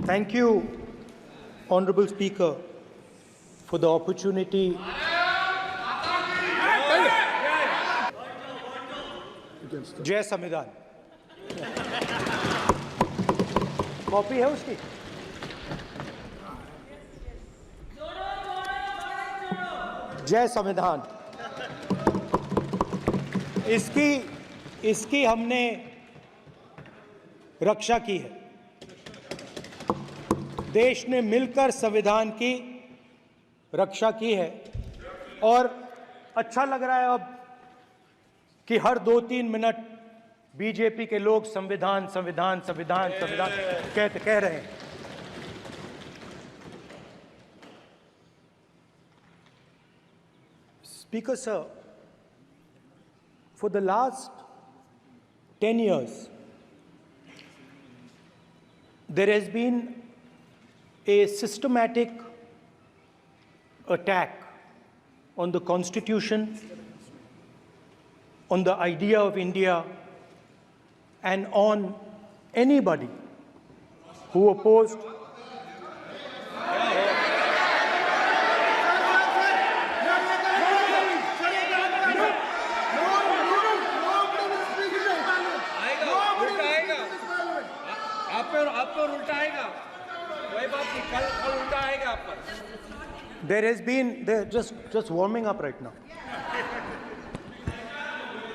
Thank you, Honorable Speaker, for the opportunity. जय संविधान। Copy है उसकी? जय संविधान। इसकी हमने रक्षा की है। देश ने मिलकर संविधान की रक्षा की है और अच्छा लग रहा है अब कि हर 2-3 मिनट बीजेपी के लोग संविधान संविधान संविधान संविधान कह रहे हैं। Speaker sir, for the last 10 years, there has been a systematic attack on the Constitution, on the idea of India, and on anybody who opposed There has been just warming up right now.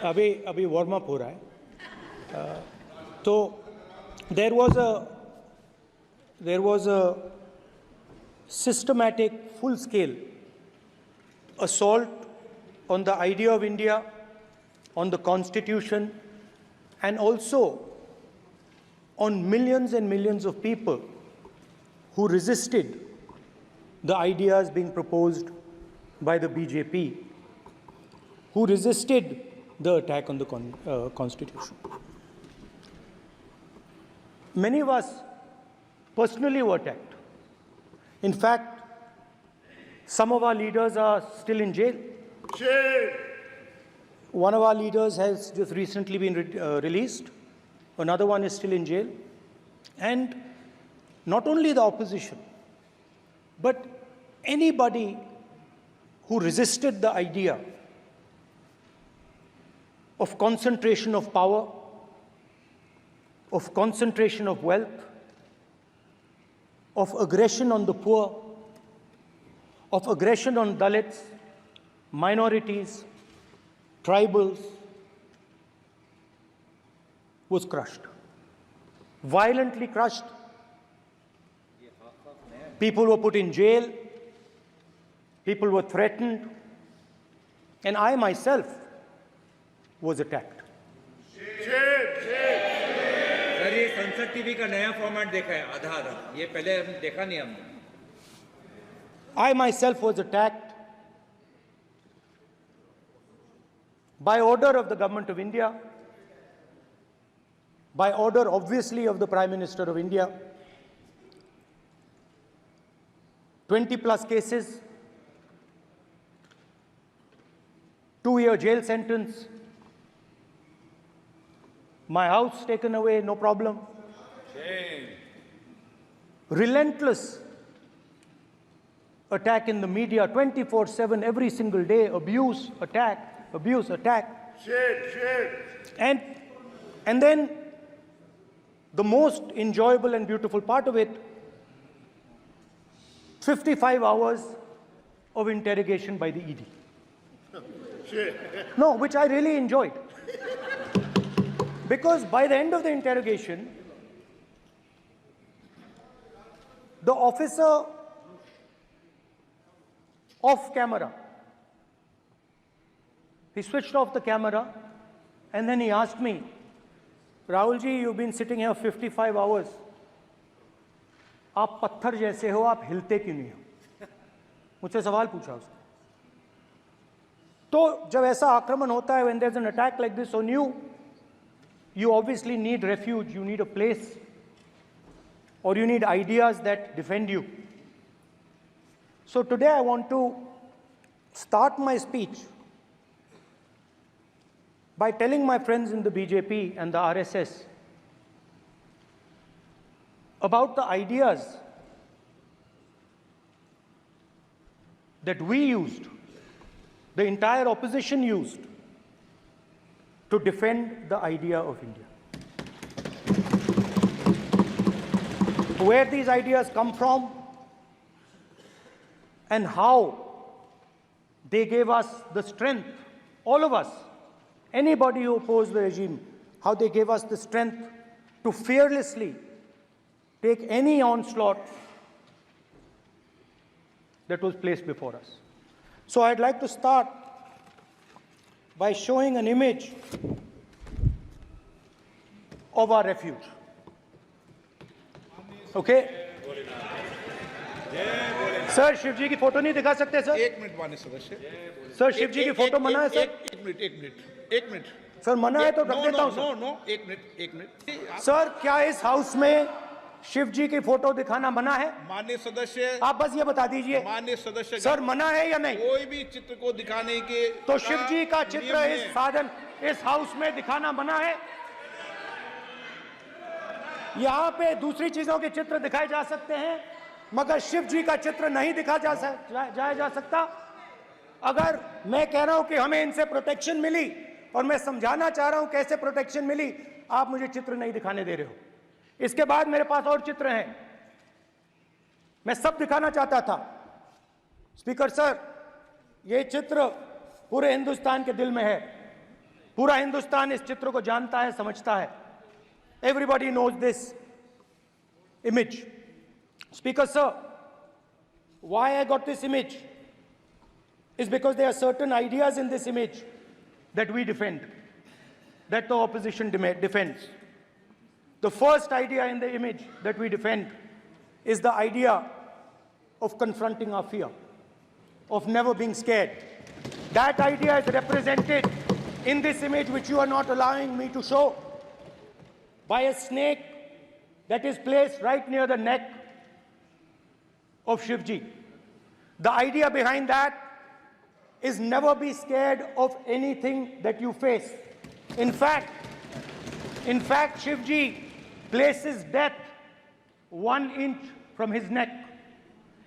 अभी warm up हो रहा है. तो there was a systematic, full-scale assault on the idea of India, on the Constitution, and also on millions and millions of people who resisted the ideas being proposed by the BJP, who resisted the attack on the Constitution. Many of us personally were attacked. In fact, some of our leaders are still in jail. One of our leaders has just recently been released. Another one is still in jail. And not only the opposition, but anybody who resisted the idea of concentration of power, of concentration of wealth, of aggression on the poor, of aggression on Dalits, minorities, tribals, was crushed, violently crushed. People were put in jail, people were threatened, and I myself was attacked. Sir ये संसद TV का नया format देखा है आधा ये पहले हम देखा नहीं हमने. I myself was attacked by order of the government of India, by order obviously of the Prime Minister of India. 20+ cases, 2-year jail sentence, my house taken away, no problem. Shame. Relentless attack in the media, 24/7, every single day, abuse, attack, abuse, attack. Shame. And then the most enjoyable and beautiful part of it, 55 hours of interrogation by the ED. No, which I really enjoyed. Because by the end of the interrogation, the officer off camera, he switched off the camera and then he asked me, Rahul ji, you've been sitting here 55 hours. आप पत्थर जैसे हो, आप हिलते क्यों नहीं हो? मुझसे सवाल पूछा उसने. तो जब ऐसा आक्रमण होता है, when there's an attack like this on you, you obviously need refuge, you need a place, or you need ideas that defend you. So today I want to start my speech by telling my friends in the BJP and the RSS about the ideas that we used, the entire opposition used, to defend the idea of India. Where these ideas come from and how they gave us the strength, all of us, anybody who opposed the regime, how they gave us the strength to fearlessly take any onslaught that was placed before us. So I'd like to start by showing an image of our refuge. Okay? Sir Shiv ji की photo नहीं दिखा सकते sir? एक minute माननीय सदस्य। Sir Shiv ji की photo मना है सर? एक मिनट सर मना है तो रख देता हूं सर। नो एक मिनट सर क्या इस हाउस में शिव जी की फोटो दिखाना मना है? माननीय सदस्य, आप बस ये बता दीजिए माननीय सदस्य सर मना है या नहीं? कोई भी चित्र को दिखाने के तो शिव जी का चित्र नियम इस है। साधन इस हाउस में दिखाना मना है? यहाँ पे दूसरी चीजों के चित्र दिखाए जा सकते हैं मगर शिव जी का चित्र नहीं दिखा जा सकता। अगर मैं कह रहा हूं कि हमें इनसे प्रोटेक्शन मिली और मैं समझाना चाह रहा हूं कैसे प्रोटेक्शन मिली, आप मुझे चित्र नहीं दिखाने दे रहे हो। इसके बाद मेरे पास और चित्र हैं, मैं सब दिखाना चाहता था। स्पीकर सर, ये चित्र पूरे हिंदुस्तान के दिल में है, पूरा हिंदुस्तान इस चित्र को जानता है, समझता है। Everybody knows this image. Speaker sir, why I got this image is because there are certain ideas in this image that we defend, that the opposition defends. The first idea in the image that we defend is the idea of confronting our fear, of never being scared. That idea is represented in this image, which you are not allowing me to show, by a snake that is placed right near the neck of Shivji. The idea behind that is never be scared of anything that you face. In fact, Shivji places death 1 inch from his neck.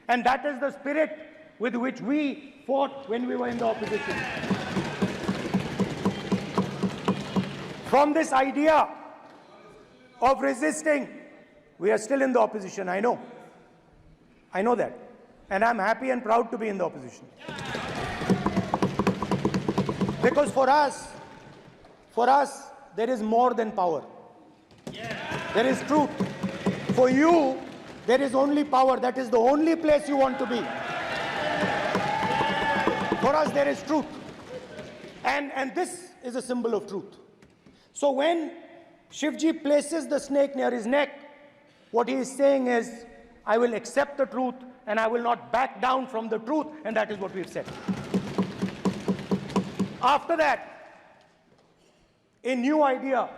And that is the spirit with which we fought when we were in the opposition. From this idea of resisting, we are still in the opposition, I know. I know that. And I'm happy and proud to be in the opposition. Because for us, there is more than power. There is truth. For you, there is only power. That is the only place you want to be. For us, there is truth. And this is a symbol of truth. So when Shivji places the snake near his neck, what he is saying is, I will accept the truth and I will not back down from the truth, and that is what we've said. After that, a new idea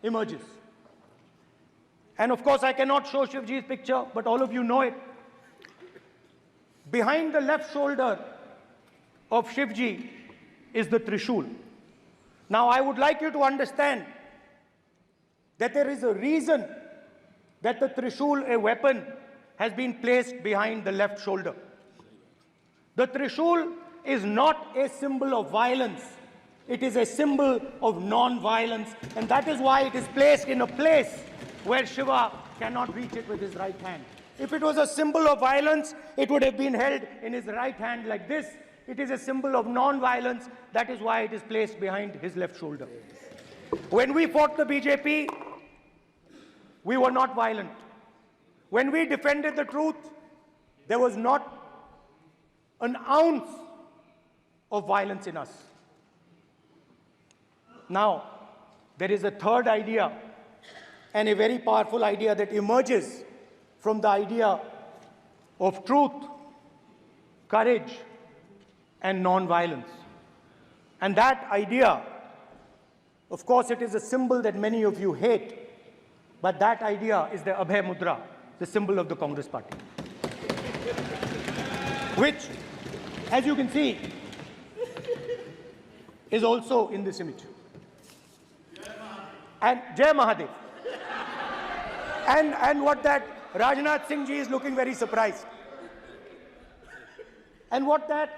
emerges. And of course, I cannot show Shivji's picture, but all of you know it. Behind the left shoulder of Shivji is the Trishul. Now, I would like you to understand that there is a reason that the Trishul, a weapon, has been placed behind the left shoulder. The Trishul is not a symbol of violence. It is a symbol of non-violence, and that is why it is placed in a place where Shiva cannot reach it with his right hand. If it was a symbol of violence, it would have been held in his right hand like this. It is a symbol of non-violence. That is why it is placed behind his left shoulder. When we fought the BJP, we were not violent. When we defended the truth, there was not an ounce of violence in us. Now, there is a third idea, and a very powerful idea that emerges from the idea of truth, courage, and non-violence. And that idea, of course, it is a symbol that many of you hate, but that idea is the Abhay Mudra, the symbol of the Congress Party, which, as you can see, is also in this image. And Jai Mahadev. And what that Rajnath Singh ji is looking very surprised. And what that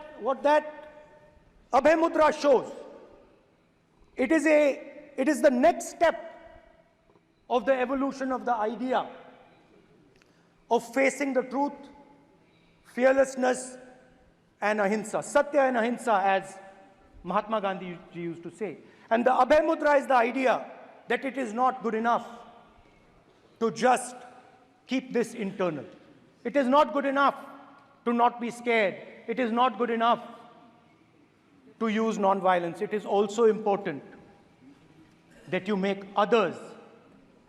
Abhay Mudra shows, it is the next step of the evolution of the idea of facing the truth, fearlessness, and ahimsa. Satya and ahimsa, as Mahatma Gandhi ji used to say. And the Abhay Mudra is the idea that it is not good enough to just keep this internal. It is not good enough to not be scared. It is not good enough to use non-violence. It is also important that you make others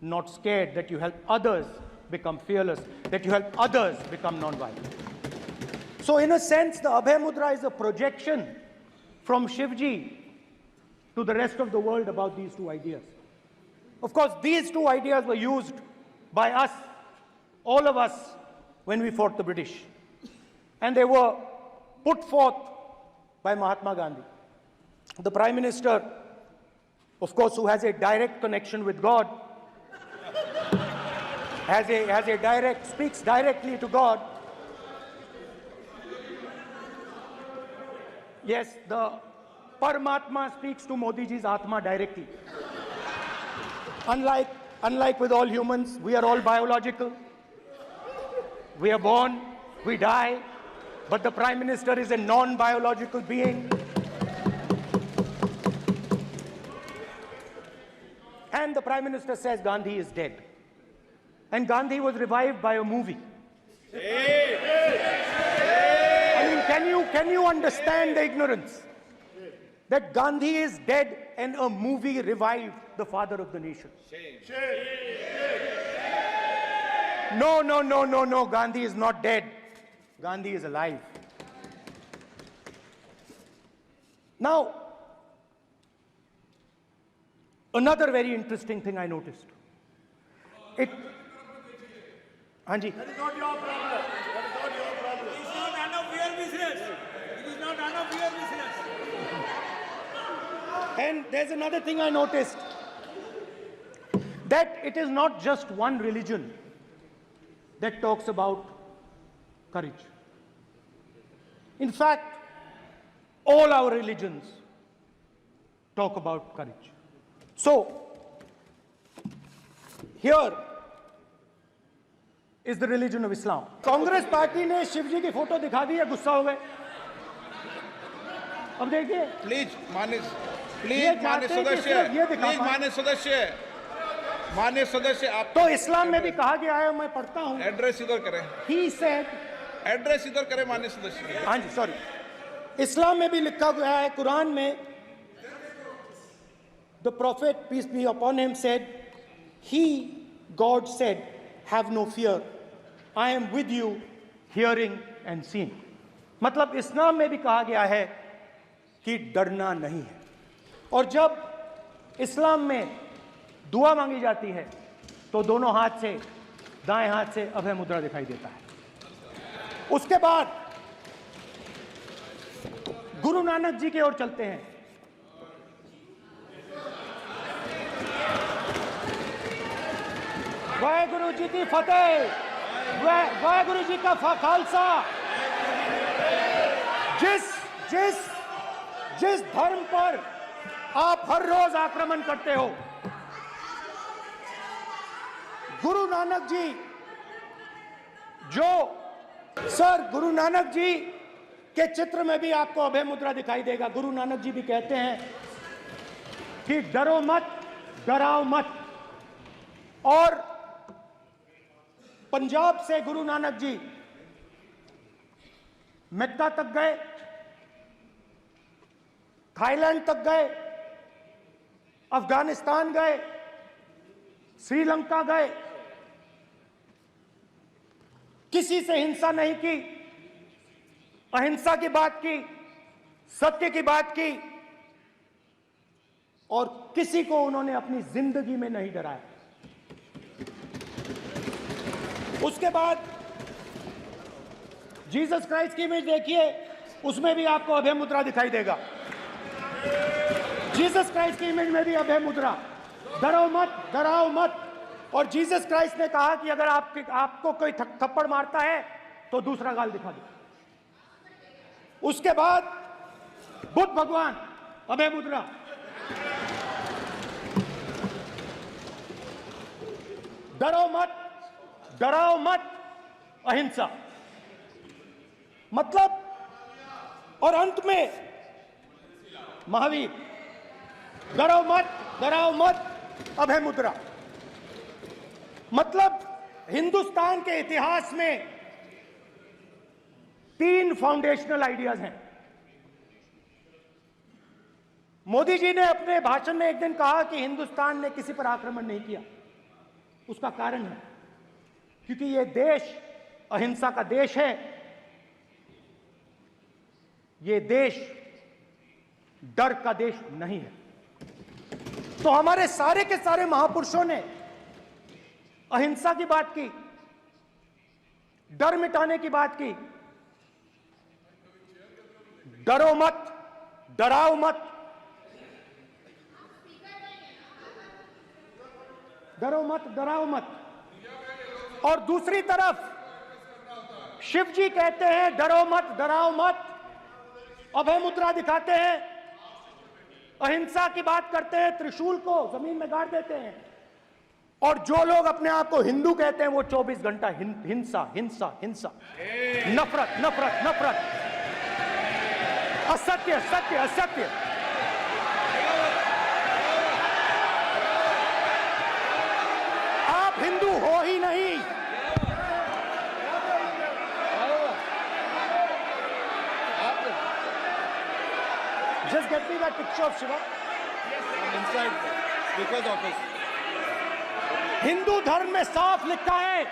not scared, that you help others become fearless, that you help others become non-violent. So in a sense, the Abhay Mudra is a projection from Shivji to the rest of the world about these two ideas. Of course, these two ideas were used by us, all of us, when we fought the British. And they were put forth by Mahatma Gandhi. The Prime Minister, of course, who has a direct connection with God, speaks directly to God. Yes, the Paramatma speaks to Modi ji's Atma directly. Unlike with all humans, we are all biological. We are born, we die, but the Prime Minister is a non-biological being. And the Prime Minister says Gandhi is dead. And Gandhi was revived by a movie. I mean, can you understand the ignorance? That Gandhi is dead and a movie revived the father of the nation. No, Gandhi is not dead. Gandhi is alive. Now, another very interesting thing I noticed. Anji. That is not your problem. That is not your problem. It is not none of your business. It is not none of your business. And there's another thing I noticed. That it is not just one religion that talks about courage. In fact, all our religions talk about courage. So, here is the religion of Islam. Congress party ने शिव जी की photo दिखा दी है, गुस्सा हो गए. अब देखिए. Please मान्य सदस्य आप तो इस्लाम में भी कहा गया है, मैं पढ़ता हूँ. एड्रेस इधर करें. He said, एड्रेस इधर करें मान्य सदस्य. हाँ जी, सॉरी. इस्लाम में भी लिखा गया है, कुरान में, the prophet, peace be upon him, said, God said, have no fear. I am with you, hearing and seeing. मतलब इस्लाम में भी कहा गया है कि डरना नहीं है. और जब इस्लाम में दुआ मांगी जाती है तो दोनों हाथ से, दाएं हाथ से अभय मुद्रा दिखाई देता है. उसके बाद गुरु नानक जी की ओर चलते हैं. वाहेगुरु जी की फतेह, वाहेगुरु जी का खालसा. जिस धर्म पर आप हर रोज आक्रमण करते हो, गुरु नानक जी, गुरु नानक जी के चित्र में भी आपको अभय मुद्रा दिखाई देगा. गुरु नानक जी भी कहते हैं कि डरो मत, डराओ मत. और पंजाब से गुरु नानक जी मेक्का तक गए, थाईलैंड तक गए, अफगानिस्तान गए, श्रीलंका गए. किसी से हिंसा नहीं की, अहिंसा की बात की, सत्य की बात की, और किसी को उन्होंने अपनी जिंदगी में नहीं डराया. उसके बाद जीसस क्राइस्ट की इमेज देखिए, उसमें भी आपको अभय मुद्रा दिखाई देगा. जीसस क्राइस्ट की इमेज में भी अभय मुद्रा. डरो मत, डराओ मत. और जीसस क्राइस्ट ने कहा कि अगर आपको कोई थप्पड़ मारता है तो दूसरा गाल दिखा दो। उसके बाद बुद्ध भगवान, अभय मुद्रा, डराओ मत, अहिंसा। मतलब, और अंत में महावीर, डराओ मत, अभय मुद्रा। मतलब हिंदुस्तान के इतिहास में 3 फाउंडेशनल आइडियाज हैं। मोदी जी ने अपने भाषण में एक दिन कहा कि हिंदुस्तान ने किसी पर आक्रमण नहीं किया। उसका कारण है क्योंकि यह देश अहिंसा का देश है। यह देश डर का देश नहीं है। तो हमारे सारे के सारे महापुरुषों ने अहिंसा की बात की, डर मिटाने की बात की। डराओ मत। और दूसरी तरफ शिव जी कहते हैं डराओ मत, अभय मुद्रा दिखाते हैं, अहिंसा की बात करते हैं, त्रिशूल को जमीन में गाड़ देते हैं। और जो लोग अपने आप को हिंदू कहते हैं वो 24 घंटा हिंसा, नफरत, असत्य। आप हिंदू हो ही नहीं। Just get me that picture of Shiva. inside speaker's office. Hindu धर्म में साफ लिखा है,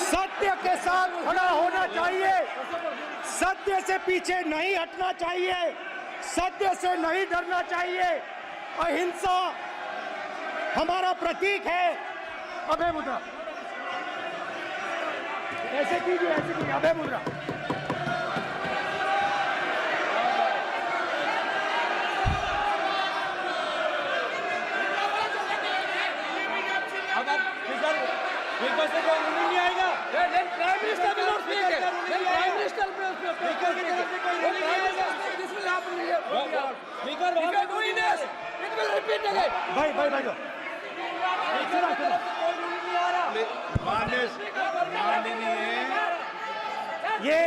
सत्य के साथ खड़ा होना चाहिए, सत्य से पीछे नहीं हटना चाहिए, सत्य से नहीं डरना चाहिए। अहिंसा हमारा प्रतीक है। अभय मुद्रा, ऐसे कीजिए, अभय मुद्रा। स्पीकर से कोई नहीं आएगा। Prime minister will not speak. Prime minister speaker की तरफ से कोई नहीं आएगा। This will happen. स्पीकर वहां पे कोई नहीं। It will repeat again. भाई कोई नहीं आ रहा। ये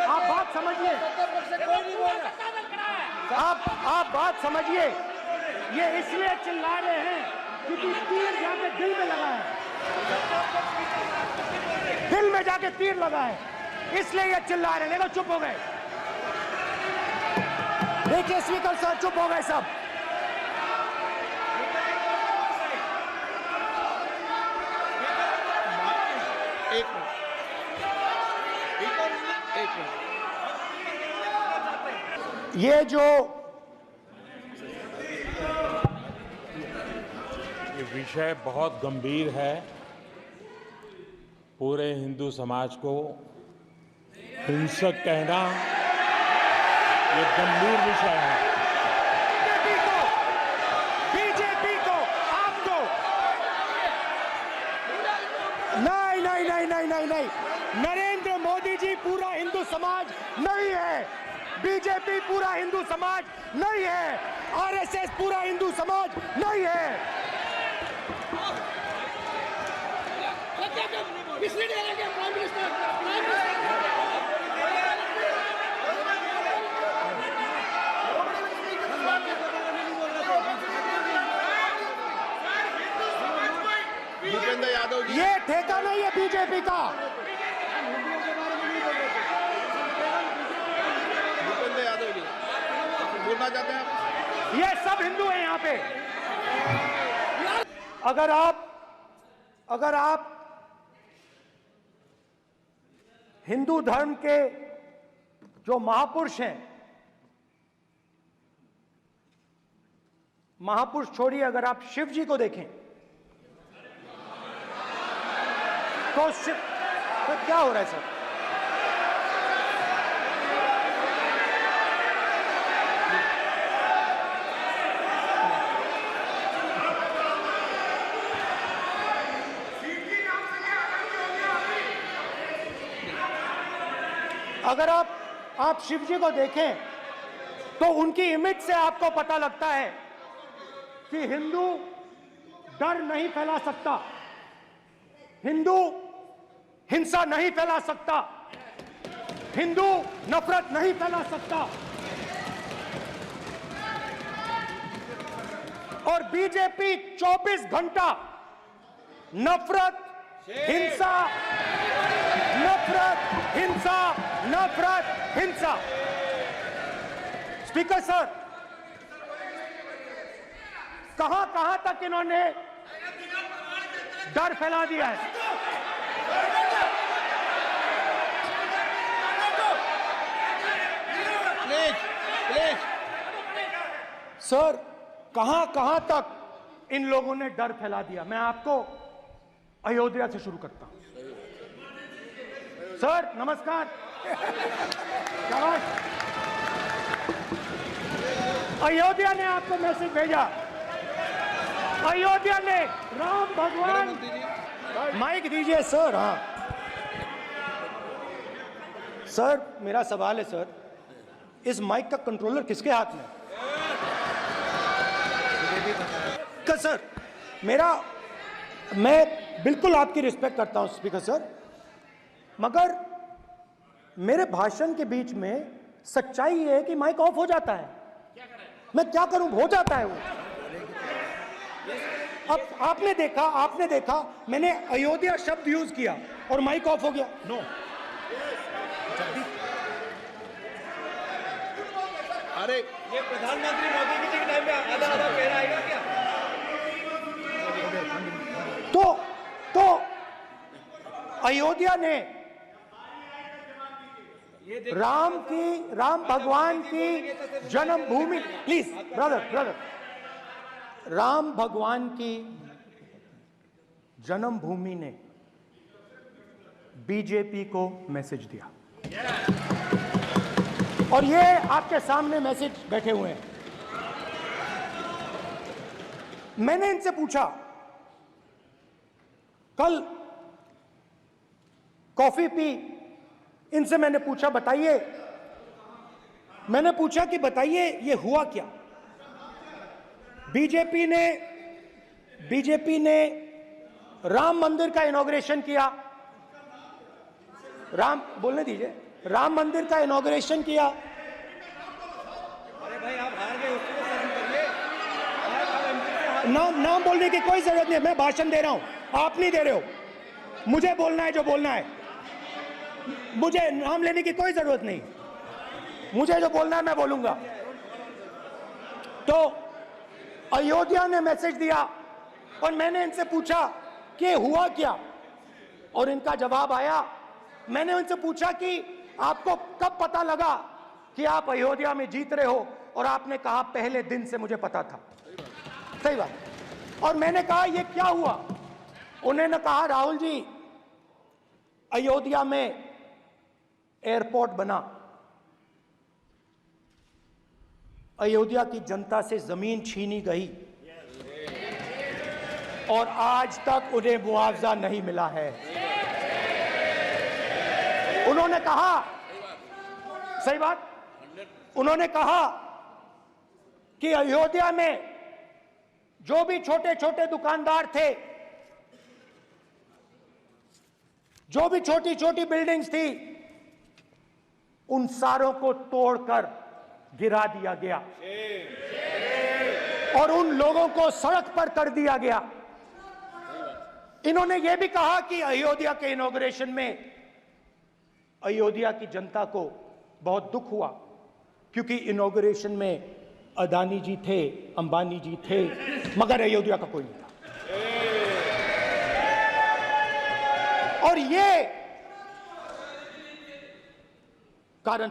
आप बात समझिए, कोई नहीं बोल रहा। आप बात समझिए। ये इसलिए चिल्ला रहे हैं क्योंकि तीर जाके दिल में लगा है, दिल में जाके तीर लगा है, इसलिए ये चिल्ला रहे हैं। देखो चुप हो गए, देखिए स्पीकर सर चुप हो गए सब। एक मिनट। ये जो ये विषय बहुत गंभीर है। पूरे हिंदू समाज को हिंसक कहना ये गंभीर विषय है। बीजेपी को आपको नहीं, नरेंद्र मोदी जी पूरा हिंदू समाज नहीं है, बीजेपी पूरा हिंदू समाज नहीं है, आरएसएस पूरा हिंदू समाज नहीं है। भूपेंद्र यादव जी, ये ठेका नहीं है बीजेपी का। भूपेंद्र यादव जी बोलना चाहते हैं आप? ये सब हिंदू हैं यहाँ पे। अगर आप हिंदू धर्म के जो महापुरुष हैं, महापुरुष छोड़िए, अगर आप शिव जी को देखें तो क्या हो रहा है सर? अगर आप शिव जी को देखें तो उनकी इमेज से आपको पता लगता है कि हिंदू डर नहीं फैला सकता, हिंदू हिंसा नहीं फैला सकता, हिंदू नफरत नहीं फैला सकता। और बीजेपी 24 घंटा नफरत, हिंसा, नफरत, हिंसा, नफरत, हिंसा। स्पीकर सर, कहां कहां तक इन्होंने डर फैला दिया है? प्लीज प्लीज सर, कहां कहां तक इन लोगों ने डर फैला दिया? मैं आपको अयोध्या से शुरू करता हूं। सर नमस्कार। शाबाश। अयोध्या ने आपको मैसेज भेजा, अयोध्या ने राम भगवान। माइक दीजिए सर। हाँ सर, मेरा सवाल है सर, इस माइक का कंट्रोलर किसके हाथ में? सर मैं बिल्कुल आपकी रिस्पेक्ट करता हूं स्पीकर सर, मगर मेरे भाषण के बीच में सच्चाई ये है कि माइक ऑफ हो जाता है। मैं क्या करूं, हो जाता है वो। अब आपने देखा मैंने अयोध्या शब्द यूज किया और माइक ऑफ हो गया। नो, अरे ये प्रधानमंत्री मोदी जी के टाइम में आधा आधा पैरा आएगा क्या? तो अयोध्या ने राम भगवान की जन्मभूमि, प्लीज ब्रदर, राम भगवान की जन्मभूमि ने बीजेपी को मैसेज दिया और ये आपके सामने मैसेज बैठे हुए हैं। मैंने इनसे पूछा, कल कॉफी पी, इनसे मैंने पूछा बताइए ये हुआ क्या? बीजेपी ने राम मंदिर का इनॉग्रेशन किया, बोलने दीजिए, राम मंदिर का इनॉग्रेशन किया। अरे भाई आप हार गए, उसको सहन करिए। नाम बोलने की कोई जरूरत नहीं है, मैं भाषण दे रहा हूं, आप नहीं दे रहे हो। मुझे बोलना है जो बोलना है, मुझे नाम लेने की कोई जरूरत नहीं, मुझे जो बोलना है मैं बोलूंगा। तो अयोध्या ने मैसेज दिया और मैंने इनसे पूछा कि हुआ क्या, और इनका जवाब आया। मैंने उनसे पूछा कि आपको कब पता लगा कि आप अयोध्या में जीत रहे हो, और आपने कहा पहले दिन से मुझे पता था। सही बात। और मैंने कहा ये क्या हुआ? उन्होंने कहा राहुल जी, अयोध्या में एयरपोर्ट बना, अयोध्या की जनता से जमीन छीनी गई और आज तक उन्हें मुआवजा नहीं मिला है। उन्होंने कहा, सही बात, उन्होंने कहा कि अयोध्या में जो भी छोटे छोटे दुकानदार थे, जो भी छोटी छोटी बिल्डिंग्स थी, उन सारों को तोड़कर गिरा दिया गया और उन लोगों को सड़क पर कर दिया गया। इन्होंने यह भी कहा कि अयोध्या के इनॉग्रेशन में अयोध्या की जनता को बहुत दुख हुआ, क्योंकि इनॉग्रेशन में अदानी जी थे, अंबानी जी थे, मगर अयोध्या का कोई नहीं था। और ये कारण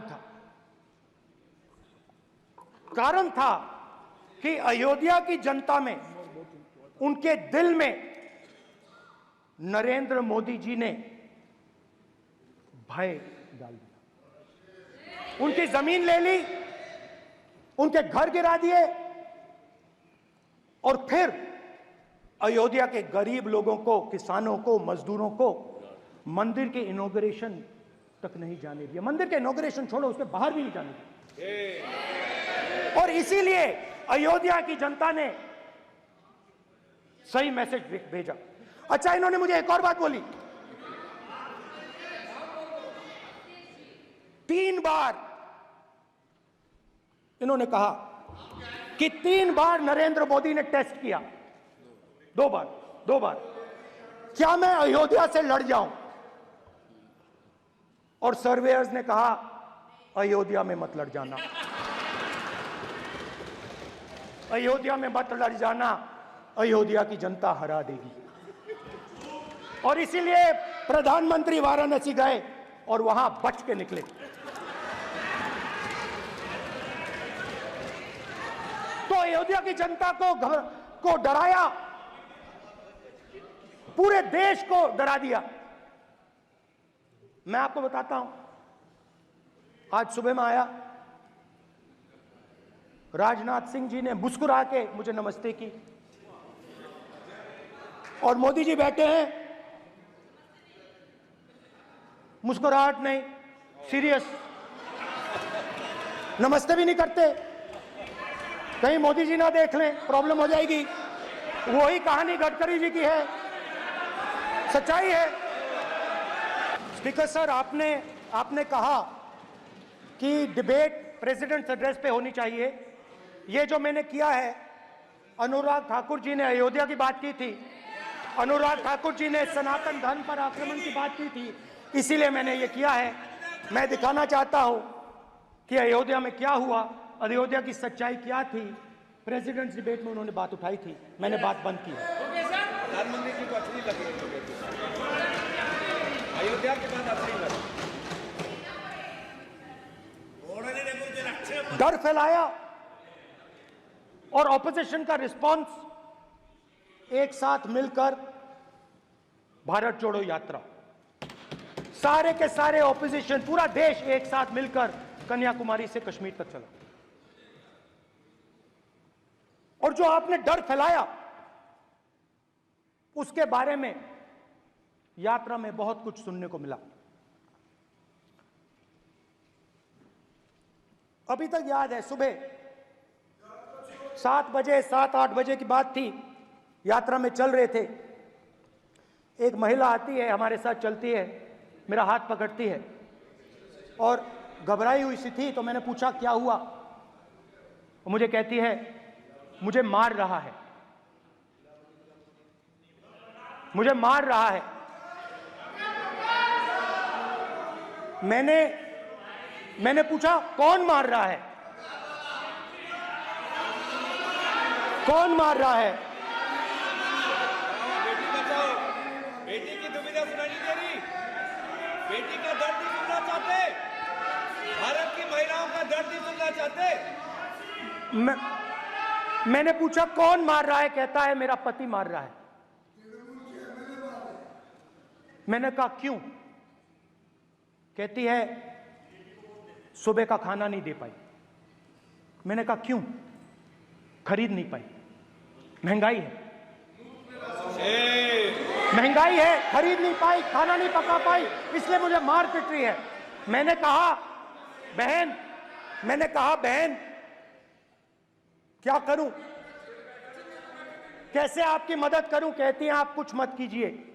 था कि अयोध्या की जनता में, उनके दिल में नरेंद्र मोदी जी ने भय डाल दिया। उनकी जमीन ले ली, उनके घर गिरा दिए, और फिर अयोध्या के गरीब लोगों को, किसानों को, मजदूरों को मंदिर के इनॉग्रेशन तक नहीं जाने दिया। मंदिर के इनॉग्रेशन छोड़ो, उसके बाहर भी नहीं जाने दिया। और इसीलिए अयोध्या की जनता ने सही मैसेज भेजा। अच्छा, इन्होंने मुझे एक और बात बोली, 3 बार इन्होंने कहा कि 3 बार नरेंद्र मोदी ने टेस्ट किया, 2 बार क्या मैं अयोध्या से लड़ जाऊं? और सर्वेयर्स ने कहा अयोध्या में मत लड़ जाना, अयोध्या में मत लड़ जाना, अयोध्या की जनता हरा देगी। और इसीलिए प्रधानमंत्री वाराणसी गए और वहां बच के निकले। तो अयोध्या की जनता को डराया, पूरे देश को डरा दिया। मैं आपको बताता हूं, आज सुबह में आया, राजनाथ सिंह जी ने मुस्कुरा के मुझे नमस्ते की, और मोदी जी बैठे हैं, मुस्कुराहट नहीं, सीरियस, नमस्ते भी नहीं करते, कहीं मोदी जी ना देख लें, प्रॉब्लम हो जाएगी। वही कहानी गडकरी जी की है, सच्चाई है। स्पीकर सर, आपने कहा कि डिबेट प्रेसिडेंट्स एड्रेस पे होनी चाहिए। ये जो मैंने किया है, अनुराग ठाकुर जी ने अयोध्या की बात की थी, अनुराग ठाकुर जी ने सनातन धर्म पर आक्रमण की बात की थी, इसीलिए मैंने ये किया है। मैं दिखाना चाहता हूं कि अयोध्या में क्या हुआ, अयोध्या की सच्चाई क्या थी। प्रेसिडेंट्स डिबेट में उन्होंने बात उठाई थी, मैंने बात बंद की है। प्रधानमंत्री जी को अच्छी लगी अयोध्या के बाद अच्छी लगी, डर फैलाया और ऑपोजिशन का रिस्पांस, एक साथ मिलकर भारत जोड़ो यात्रा, सारे के सारे ऑपोजिशन, पूरा देश एक साथ मिलकर कन्याकुमारी से कश्मीर तक चला। और जो आपने डर फैलाया, उसके बारे में यात्रा में बहुत कुछ सुनने को मिला। अभी तक याद है, सुबह 7 बजे 7-8 बजे की बात थी, यात्रा में चल रहे थे, एक महिला आती है, हमारे साथ चलती है, मेरा हाथ पकड़ती है और घबराई हुई सी थी। तो मैंने पूछा क्या हुआ, और मुझे कहती है मुझे मार रहा है, मुझे मार रहा है। मैंने पूछा कौन मार रहा है, कौन मार रहा है? बेटी बचाओ, बेटी की दुविधा सुनाई दे रही, बेटी का दर्द नहीं सुनना चाहते, भारत की महिलाओं का दर्द नहीं सुनना चाहते। मैंने पूछा कौन मार रहा है, कहता है मेरा पति मार रहा है। मैंने कहा क्यों? कहती है सुबह का खाना नहीं दे पाई। मैंने कहा क्यों? खरीद नहीं पाई, महंगाई है, महंगाई है, खरीद नहीं पाई, खाना नहीं पका पाई, इसलिए मुझे मार पिट रही है। मैंने कहा बहन क्या करूं, कैसे आपकी मदद करूं? कहती हैं आप कुछ मत कीजिए,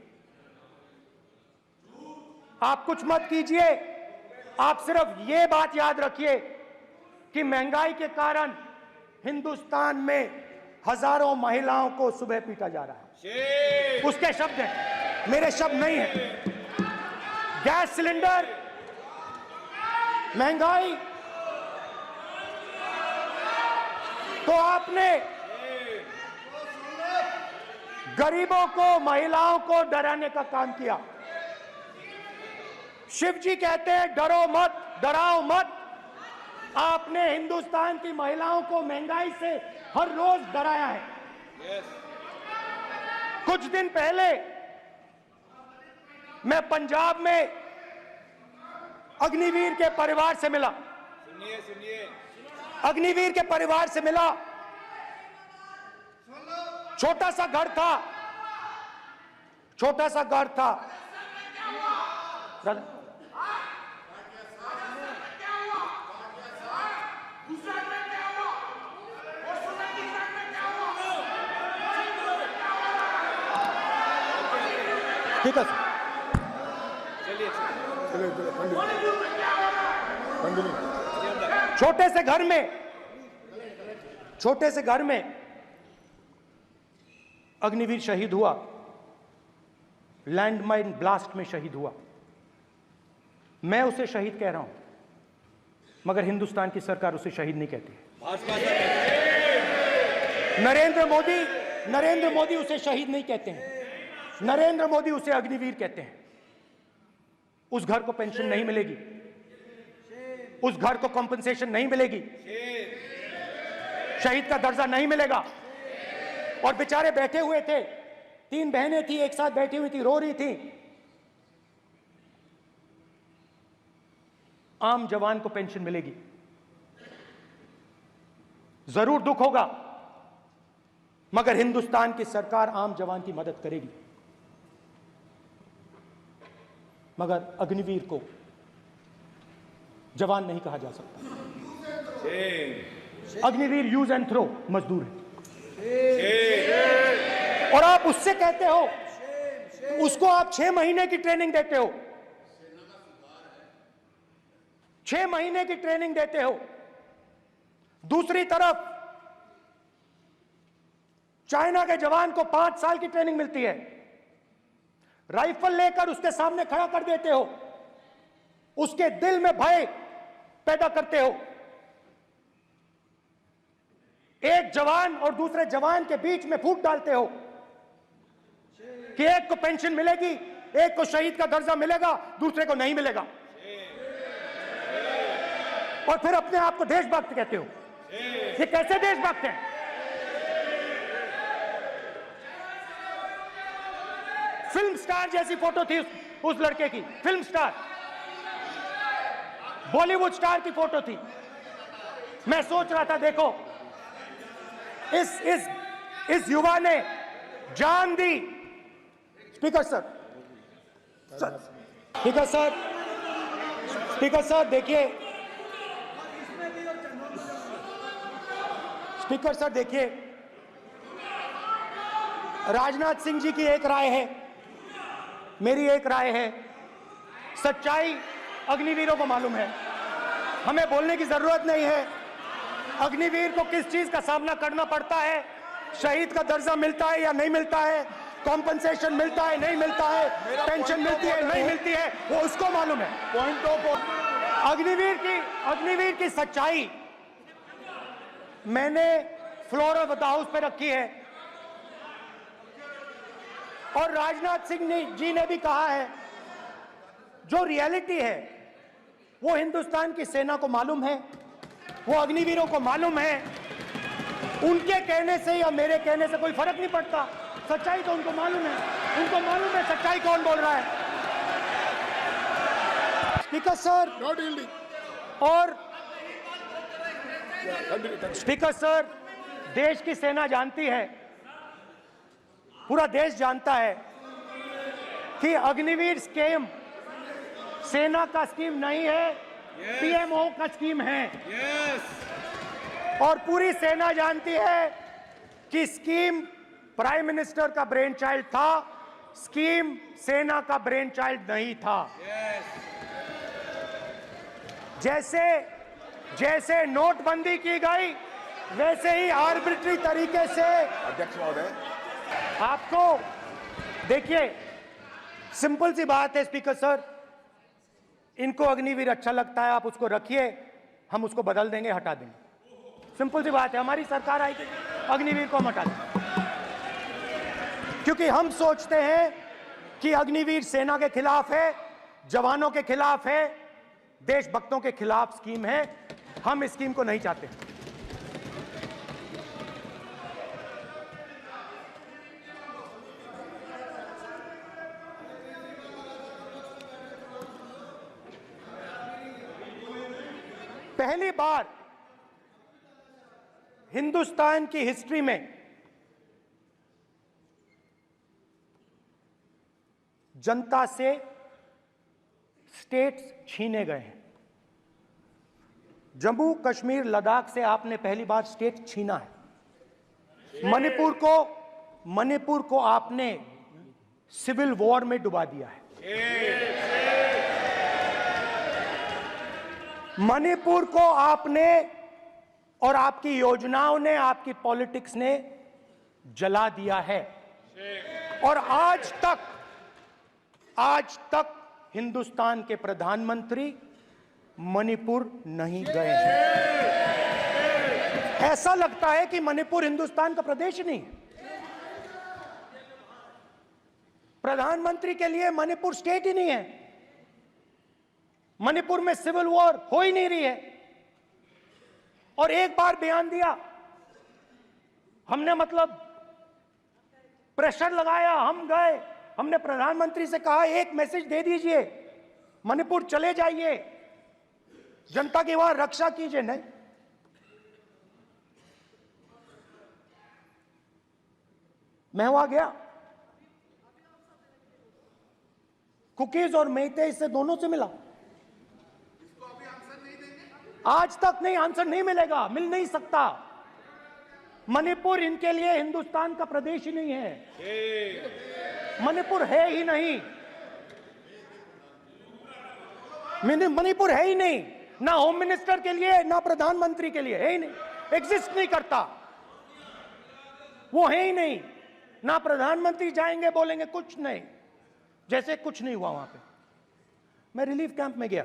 आप कुछ मत कीजिए, आप सिर्फ ये बात याद रखिए कि महंगाई के कारण हिंदुस्तान में हजारों महिलाओं को सुबह पीटा जा रहा है। उसके शब्द हैं, मेरे शब्द नहीं है। गैस सिलेंडर, महंगाई, तो आपने गरीबों को, महिलाओं को डराने का काम किया। शिव जी कहते हैं डरो मत, डराओ मत। आपने हिंदुस्तान की महिलाओं को महंगाई से हर रोज डराया है। कुछ दिन पहले मैं पंजाब में अग्निवीर के परिवार से मिला, सुनिए, अग्निवीर के परिवार से मिला। छोटा सा घर था, ठीक है सर। छोटे से घर में अग्निवीर शहीद हुआ, लैंडमाइन ब्लास्ट में शहीद हुआ। मैं उसे शहीद कह रहा हूं, मगर हिंदुस्तान की सरकार उसे शहीद नहीं कहती। नरेंद्र मोदी उसे शहीद नहीं कहते हैं, नरेंद्र मोदी उसे अग्निवीर कहते हैं। उस घर को पेंशन नहीं मिलेगी, उस घर को कॉम्पनसेशन नहीं मिलेगी, शहीद का दर्जा नहीं मिलेगा। और बेचारे बैठे हुए थे, 3 बहनें थी, एक साथ बैठी हुई थी, रो रही थी। आम जवान को पेंशन मिलेगी, जरूर दुख होगा, मगर हिंदुस्तान की सरकार आम जवान की मदद करेगी। मगर अग्निवीर को जवान नहीं कहा जा सकता। अग्निवीर यूज एंड थ्रो मजदूर है। और आप उससे कहते हो, उसको आप 6 महीने की ट्रेनिंग देते हो, 6 महीने की ट्रेनिंग देते हो। दूसरी तरफ चाइना के जवान को 5 साल की ट्रेनिंग मिलती है, राइफल लेकर उसके सामने खड़ा कर देते हो, उसके दिल में भय पैदा करते हो। एक जवान और दूसरे जवान के बीच में फूट डालते हो कि एक को पेंशन मिलेगी, एक को शहीद का दर्जा मिलेगा, दूसरे को नहीं मिलेगा, और फिर अपने आप को देशभक्त कहते हो। ये कैसे देशभक्त हैं? फिल्म स्टार जैसी फोटो थी उस लड़के की, फिल्म स्टार, बॉलीवुड स्टार की फोटो थी। मैं सोच रहा था, देखो इस युवा ने जान दी। Speaker sir, speaker sir, speaker sir देखिए, स्पीकर सर देखिए, राजनाथ सिंह जी की एक राय है, मेरी एक राय है। सच्चाई अग्निवीरों को मालूम है, हमें बोलने की जरूरत नहीं है। अग्निवीर को किस चीज का सामना करना पड़ता है, शहीद का दर्जा मिलता है या नहीं मिलता है, कॉम्पनसेशन मिलता है नहीं मिलता है, पेंशन मिलती है नहीं मिलती है, वो उसको मालूम है। पॉइंट ऑफ अग्निवीर की सच्चाई मैंने फ्लोर ऑफ द हाउस पे रखी है, और राजनाथ सिंह जी ने भी कहा है, जो रियलिटी है वो हिंदुस्तान की सेना को मालूम है, वो अग्निवीरों को मालूम है। उनके कहने से या मेरे कहने से कोई फर्क नहीं पड़ता, सच्चाई तो उनको मालूम है, उनको मालूम है सच्चाई कौन बोल रहा है। स्पीकर सर, और स्पीकर सर, देश की सेना जानती है, पूरा देश जानता है कि अग्निवीर स्कीम सेना का स्कीम नहीं है, पीएमओ का स्कीम है। और पूरी सेना जानती है कि स्कीम प्राइम मिनिस्टर का ब्रेन चाइल्ड था, स्कीम सेना का ब्रेन चाइल्ड नहीं था। जैसे नोटबंदी की गई, वैसे ही आर्बिट्री तरीके से अध्यक्ष महोदय, आपको देखिए, सिंपल सी बात है स्पीकर सर, इनको अग्निवीर अच्छा लगता है, आप उसको रखिए, हम उसको बदल देंगे, हटा देंगे। सिंपल सी बात है, हमारी सरकार आएगी, अग्निवीर को हम हटा देंगे, क्योंकि हम सोचते हैं कि अग्निवीर सेना के खिलाफ है, जवानों के खिलाफ है, देशभक्तों के खिलाफ स्कीम है। हम इस स्कीम को नहीं चाहते। पहली बार हिंदुस्तान की हिस्ट्री में जनता से स्टेट्स छीने गए हैं। जम्मू कश्मीर लद्दाख से आपने पहली बार स्टेट छीना है। मणिपुर को आपने सिविल वॉर में डुबा दिया है। मणिपुर को आपने और आपकी योजनाओं ने, आपकी पॉलिटिक्स ने जला दिया है। और आज तक हिंदुस्तान के प्रधानमंत्री मणिपुर नहीं गए हैं। ऐसा लगता है कि मणिपुर हिंदुस्तान का प्रदेश नहीं है। प्रधानमंत्री के लिए मणिपुर स्टेट ही नहीं है। मणिपुर में सिविल वॉर हो ही नहीं रही है। और एक बार बयान दिया हमने, मतलब प्रेशर लगाया, हम गए, हमने प्रधानमंत्री से कहा एक मैसेज दे दीजिए, मणिपुर चले जाइए, जनता की वहां रक्षा कीजिए। नहीं, मैं वहां गया, कुकीज और मेहते से दोनों से मिला। आज तक नहीं, आंसर नहीं मिलेगा, मिल नहीं सकता। मणिपुर इनके लिए हिंदुस्तान का प्रदेश ही नहीं है। मणिपुर है ही नहीं, मणिपुर है ही नहीं, ना होम मिनिस्टर के लिए ना प्रधानमंत्री के लिए, है ही नहीं, एग्जिस्ट नहीं करता। वो है ही नहीं। ना प्रधानमंत्री जाएंगे बोलेंगे कुछ नहीं, जैसे कुछ नहीं हुआ वहां पे। मैं रिलीफ कैंप में गया,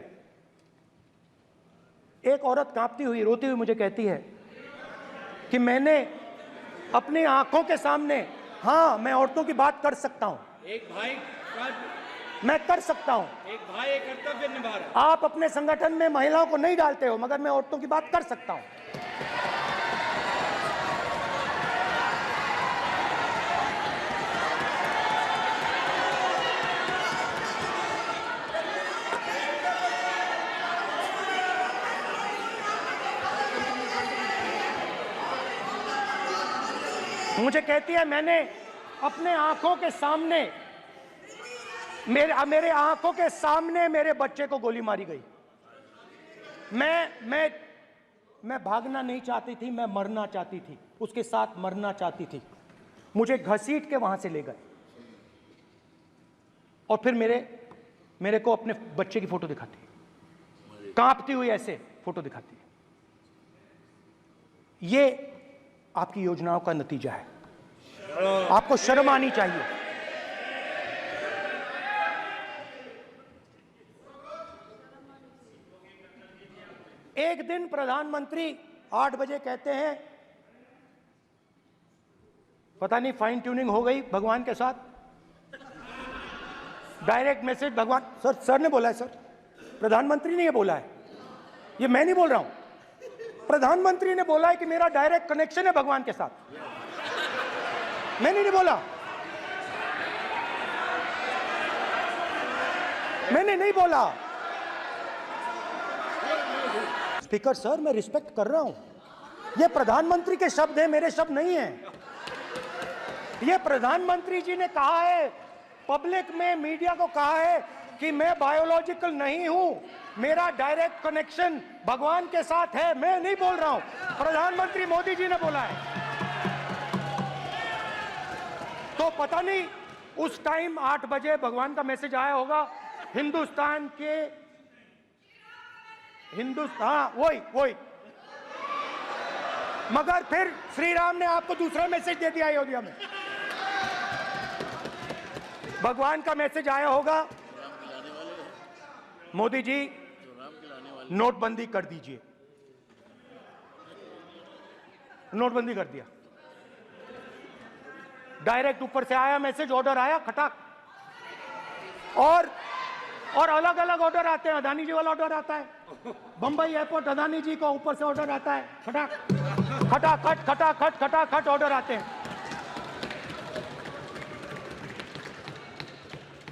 एक औरत कांपती हुई, रोती हुई मुझे कहती है कि मैंने अपनी आंखों के सामने, हाँ मैं औरतों की बात कर सकता हूं, एक भाई मैं कर सकता हूं, एक भाई एक कर्तव्य निभा रहा है। आप अपने संगठन में महिलाओं को नहीं डालते हो, मगर मैं औरतों की बात कर सकता हूं। मुझे कहती है मैंने अपने आंखों के सामने, मेरे आंखों के सामने मेरे बच्चे को गोली मारी गई। मैं भागना नहीं चाहती थी, मैं मरना चाहती थी, उसके साथ मरना चाहती थी। मुझे घसीट के वहां से ले गए और फिर मेरे को अपने बच्चे की फोटो दिखाती है, कांपती हुई ऐसे फोटो दिखाती है। ये आपकी योजनाओं का नतीजा है। आपको शर्म आनी चाहिए। एक दिन प्रधानमंत्री 8 बजे कहते हैं, पता नहीं फाइन ट्यूनिंग हो गई भगवान के साथ, डायरेक्ट मैसेज भगवान, सर ने बोला है, सर प्रधानमंत्री ने ये बोला है, ये मैं नहीं बोल रहा हूं, प्रधानमंत्री ने बोला है कि मेरा डायरेक्ट कनेक्शन है भगवान के साथ। मैंने नहीं बोला, मैंने नहीं बोला। स्पीकर सर, मैं रिस्पेक्ट कर रहा हूं, ये प्रधानमंत्री के शब्द हैं, मेरे शब्द नहीं हैं। ये प्रधानमंत्री जी ने कहा है, पब्लिक में, मीडिया को कहा है कि मैं बायोलॉजिकल नहीं हूं, मेरा डायरेक्ट कनेक्शन भगवान के साथ है। मैं नहीं बोल रहा हूं, प्रधानमंत्री मोदी जी ने बोला है। तो पता नहीं उस टाइम 8 बजे भगवान का मैसेज आया होगा हिंदुस्तान, वही। मगर फिर श्री राम ने आपको दूसरा मैसेज दे दिया अयोध्या में। भगवान का मैसेज आया होगा, मोदी जी नोटबंदी कर दीजिए। नोटबंदी कर दिया, डायरेक्ट ऊपर से आया मैसेज, ऑर्डर आया खटाक। और अलग अलग ऑर्डर आते हैं। अदानी जी वाला ऑर्डर आता है, बंबई एयरपोर्ट अदानी जी को ऊपर से ऑर्डर आता है, खटाखट ऑर्डर आते हैं।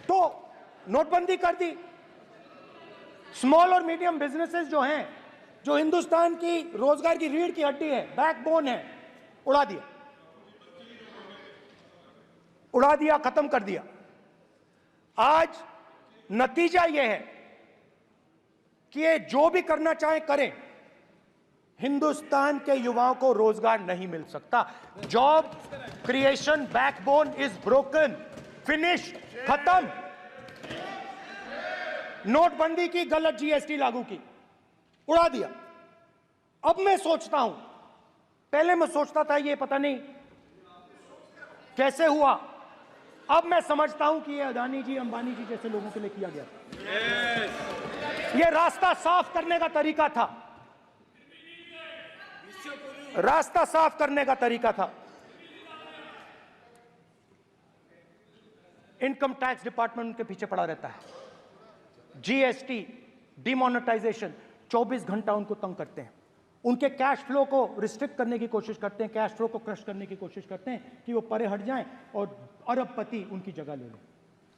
तो नोटबंदी कर दी। स्मॉल और मीडियम बिजनेसेस जो हैं, जो हिंदुस्तान की रोजगार की रीढ़ की हड्डी है, बैकबोन है, उड़ा दिया, खत्म कर दिया। आज नतीजा यह है कि ये जो भी करना चाहे करें, हिंदुस्तान के युवाओं को रोजगार नहीं मिल सकता। Job creation backbone is broken. Finish, खत्म। नोटबंदी की, गलत जीएसटी लागू की, उड़ा दिया। अब मैं सोचता हूं, पहले मैं सोचता था ये पता नहीं कैसे हुआ, अब मैं समझता हूं कि ये अदानी जी, अंबानी जी जैसे लोगों के लिए किया गया था। ये रास्ता साफ करने का तरीका था, रास्ता साफ करने का तरीका था। इनकम टैक्स डिपार्टमेंट उनके पीछे पड़ा रहता है। जीएसटी, डिमोनेटाइजेशन, 24 घंटा उनको तंग करते हैं। उनके कैश फ्लो को रिस्ट्रिक्ट करने की कोशिश करते हैं, कैश फ्लो को क्रश करने की कोशिश करते हैं कि वो परे हट जाएं और अरबपति उनकी जगह ले लें।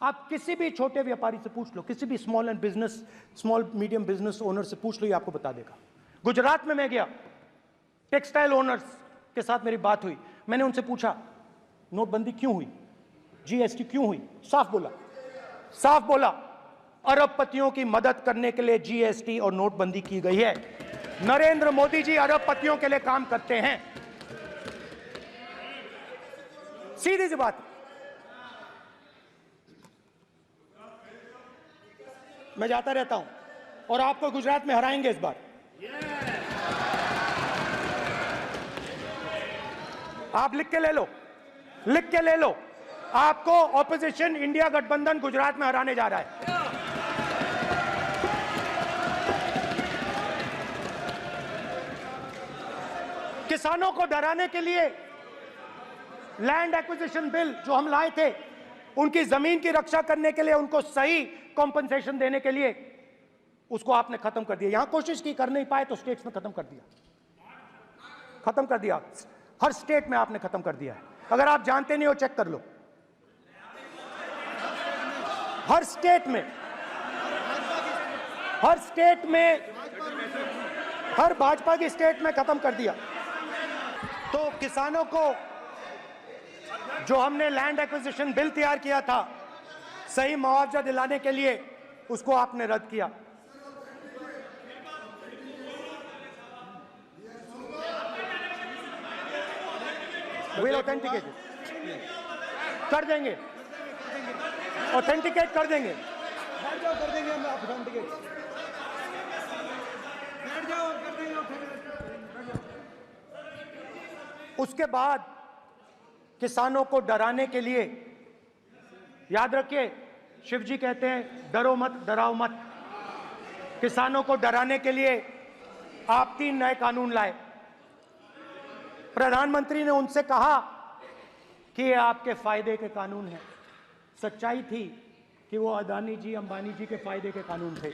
आप किसी भी छोटे व्यापारी से पूछ लो, किसी भी स्मॉल मीडियम बिजनेस ओनर से पूछ लो, ये आपको बता देगा। गुजरात में मैं गया, टेक्सटाइल ओनर्स के साथ मेरी बात हुई, मैंने उनसे पूछा नोटबंदी क्यों हुई, जीएसटी क्यों हुई? साफ बोला अरबपतियों की मदद करने के लिए जीएसटी और नोटबंदी की गई है। नरेंद्र मोदी जी अरबपतियों के लिए काम करते हैं, सीधी सी बात। मैं जाता रहता हूं और आपको गुजरात में हराएंगे इस बार। आप लिख के ले लो, आपको ऑपोजिशन इंडिया गठबंधन गुजरात में हराने जा रहा है। किसानों को डराने के लिए लैंड एक्विजिशन बिल जो हम लाए थे, उनकी जमीन की रक्षा करने के लिए, उनको सही कॉम्पनसेशन देने के लिए, उसको आपने खत्म कर दिया। यहां कोशिश की, कर नहीं पाए तो स्टेट्स में खत्म कर दिया। हर स्टेट में आपने खत्म कर दिया है। अगर आप जानते नहीं हो, चेक कर लो। हर स्टेट में, हर भाजपा की स्टेट में खत्म कर दिया। तो किसानों को जो हमने लैंड एक्विजिशन बिल तैयार किया था सही मुआवजा दिलाने के लिए, उसको आपने रद्द किया। We'll authenticate कर देंगे, ऑथेंटिकेट कर देंगे। उसके बाद किसानों को डराने के लिए, याद रखिए शिव जी कहते हैं डरो मत, डराओ मत। किसानों को डराने के लिए आप 3 नए कानून लाए। प्रधानमंत्री ने उनसे कहा कि ये आपके फायदे के कानून हैं। सच्चाई थी कि वो अदानी जी, अंबानी जी के फायदे के कानून थे।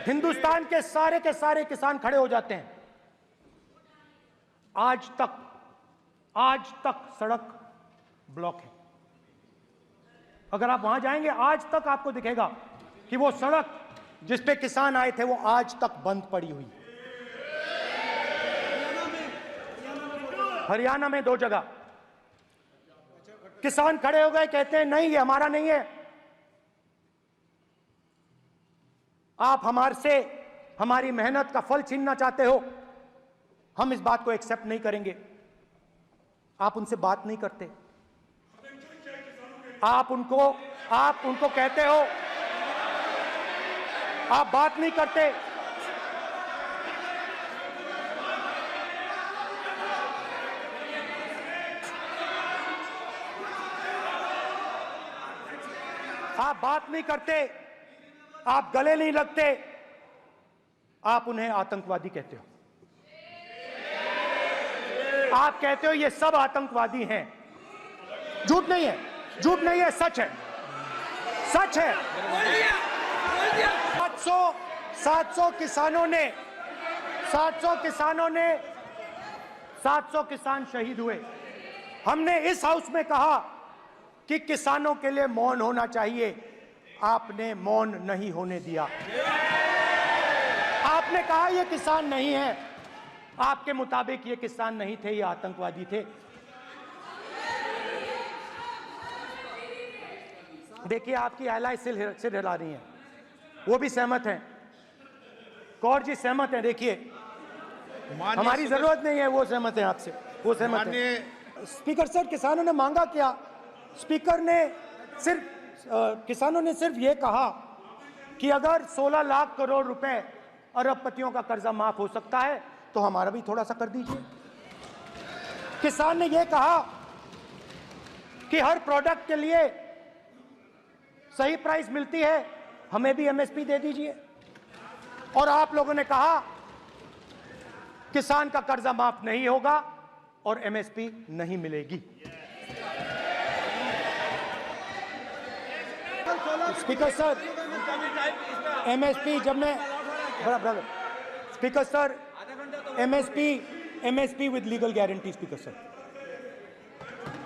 हिंदुस्तान के सारे किसान खड़े हो जाते हैं। आज तक सड़क ब्लॉक है। अगर आप वहां जाएंगे, आज तक आपको दिखेगा कि वो सड़क जिस पे किसान आए थे वो आज तक बंद पड़ी हुई। हरियाणा में 2 जगह किसान खड़े हो गए, कहते हैं नहीं, ये हमारा नहीं है। आप हमारी मेहनत का फल छीनना चाहते हो, हम इस बात को एक्सेप्ट नहीं करेंगे। आप उनसे बात नहीं करते, आप उनको कहते हो, आप बात नहीं करते। आप बात नहीं करते, आप गले नहीं लगते, आप उन्हें आतंकवादी कहते हो। आप कहते हो ये सब आतंकवादी हैं। झूठ नहीं है, सच है। 700 किसान शहीद हुए। हमने इस हाउस में कहा कि किसानों के लिए मौन होना चाहिए, आपने मौन नहीं होने दिया। आपने कहा ये किसान नहीं है, आपके मुताबिक ये किसान नहीं थे, ये आतंकवादी थे। देखिए आपकी आयलाएं सिर हिला रही हैं, वो भी सहमत हैं। कौर जी सहमत हैं। देखिए हमारी जरूरत नहीं है, वो सहमत है आपसे, वो सहमत है। स्पीकर सर, किसानों ने मांगा क्या? स्पीकर ने सिर्फ किसानों ने सिर्फ ये कहा कि अगर 16 लाख करोड़ रुपए अरबपतियों का कर्जा माफ हो सकता है तो हमारा भी थोड़ा सा कर दीजिए। किसान ने यह कहा कि हर प्रोडक्ट के लिए सही प्राइस मिलती है, हमें भी एमएसपी दे दीजिए। और आप लोगों ने कहा किसान का कर्जा माफ नहीं होगा और एमएसपी नहीं मिलेगी। स्पीकर सर, एमएसपी जब मैं बराबर speaker sir, MSP with legal guarantee. Speaker sir,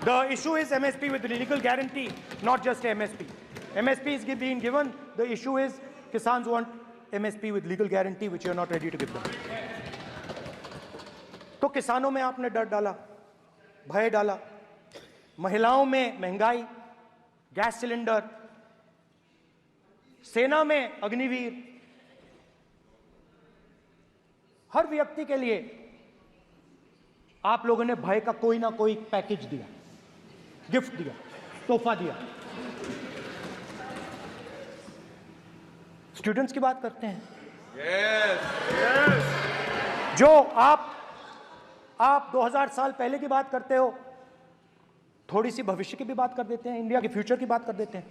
the issue is MSP with legal guarantee, not just MSP. MSP is being given. The issue is Kisans want MSP with legal guarantee, which you are not ready to give them. तो किसानों में आपने डर डाला, भय डाला, महिलाओं में महंगाई, गैस सिलेंडर, सेना में अग्निवीर, हर व्यक्ति के लिए आप लोगों ने भय का कोई ना कोई पैकेज दिया, गिफ्ट दिया, तोहफा दिया। स्टूडेंट्स की बात करते हैं। जो आप 2000 साल पहले की बात करते हो, थोड़ी सी भविष्य की भी बात कर देते हैं, इंडिया के फ्यूचर की बात कर देते हैं।